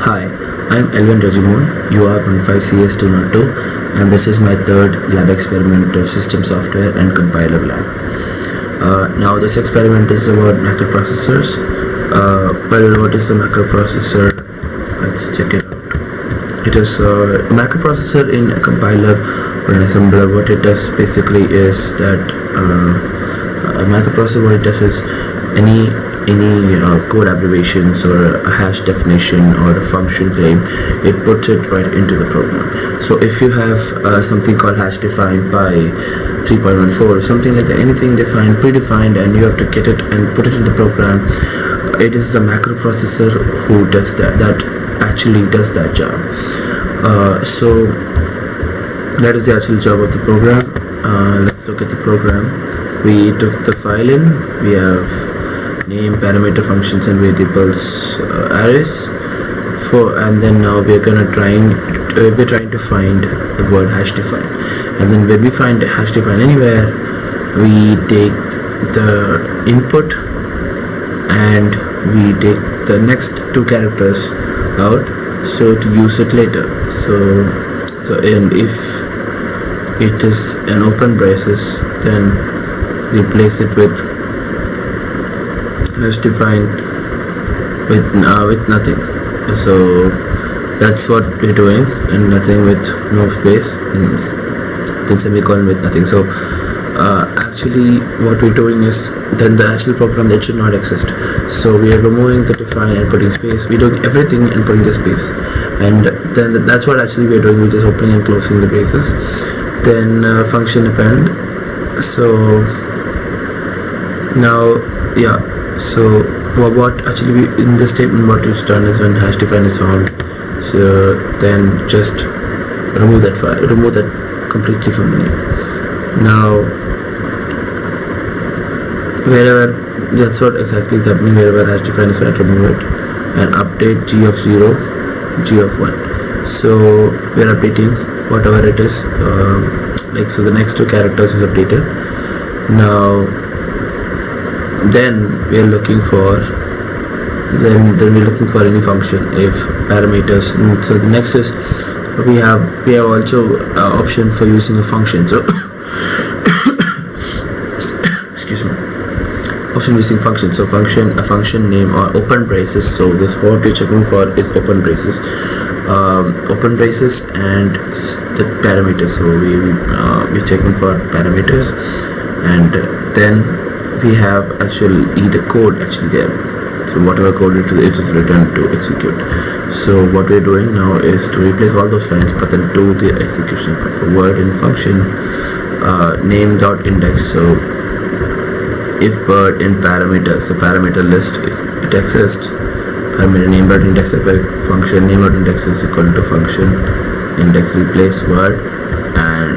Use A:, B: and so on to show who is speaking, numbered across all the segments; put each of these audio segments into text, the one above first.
A: Hi, I'm Elvin Rajimoon, UR15CS202, and this is my third lab experiment of system software and compiler lab. Now this experiment is about microprocessors. What is a microprocessor? Let's check it out. It is a microprocessor in a compiler or an assembler. What it does basically is that a microprocessor, what it does is any code abbreviations or a hash definition or a function claim, it puts it right into the program. So if you have something called hash defined by 3.14 or something like that, anything defined, predefined, and you have to get it and put it in the program, it is the microprocessor who does that actually does that job. So that is the actual job of the program. Let's look at the program. We took the file in. We have name, parameter, functions, and variables arrays and then now we're trying to find the word hash define, and then when we find hash define anywhere, we take the input and we take the next two characters out so to use it later. And if it is an open braces, then replace it with hash defined with nothing. So that's what we're doing, and nothing with no space, and then semicolon with nothing. So actually what we're doing is then the actual program that should not exist. So we are removing the define and putting space. We're doing everything and putting the space, and then that's what actually we're doing. We're just opening and closing the braces. Then function append. So now so what actually in this statement what is done is when hash define is found, so then just remove that completely from the name. Now wherever, that's what exactly is happening, wherever hash define is found, remove it and update g of 0, g of 1. So we are updating whatever it is, so the next two characters is updated. Now then we're looking for any function if parameters. So the next is we have also option for using a function. So excuse me, option using function. So a function name or open braces. So this what we're checking for is open braces, and the parameters. So we're checking for parameters, and then we have the code actually there. So whatever code it is written to execute. So what we're doing now is to replace all those lines, but then do the execution part. For word in function name dot index. So if word in parameter, so parameter list, if it exists, parameter name dot index by function name dot index is equal to function index replace word and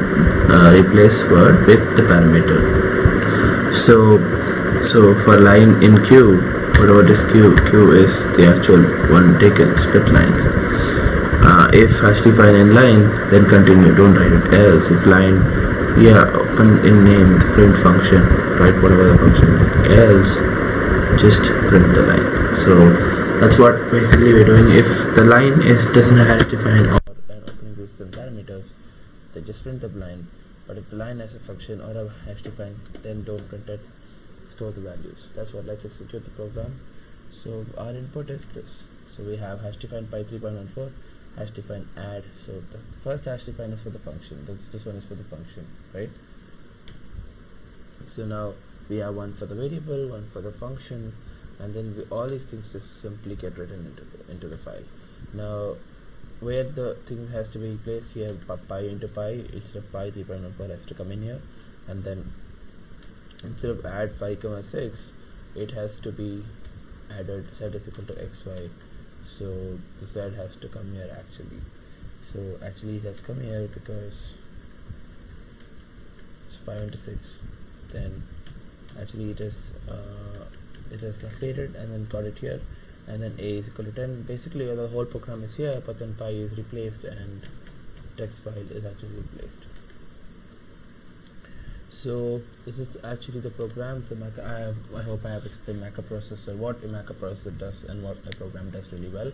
A: replace word with the parameter. So for line in Q, whatever is Q is the actual one taken, split lines. If hash define in line, then continue, don't write it. Else if line, open in name, print function, write whatever the function is. Else just print the line. So that's what basically we're doing. If the line doesn't have hash define or an opening braces and parameters, then just print the line. But if the line has a function or a hash define, then don't print it, store the values. That's what. Let's execute the program. So our input is this. So we have hash define by 3.14, hash define add. So the first hash define is for the function. This one is for the function, right? So now we have one for the variable, one for the function, and then all these things just simply get written into the file. Now where the thing has to be placed here, pi into pi, instead of pi 3.14 has to come in here, and then instead of add 5,6, it has to be added z is equal to xy. So the z has to come here actually. So actually it has come here because it's 5 into 6. Then actually it is calculated and then got it here, and then a is equal to 10. Basically the whole program is here, but then pi is replaced and text file is actually replaced. So this is actually the program. So I hope I have explained microprocessor, what a microprocessor does and what a program does really well.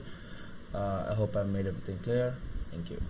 A: I hope I've made everything clear. Thank you.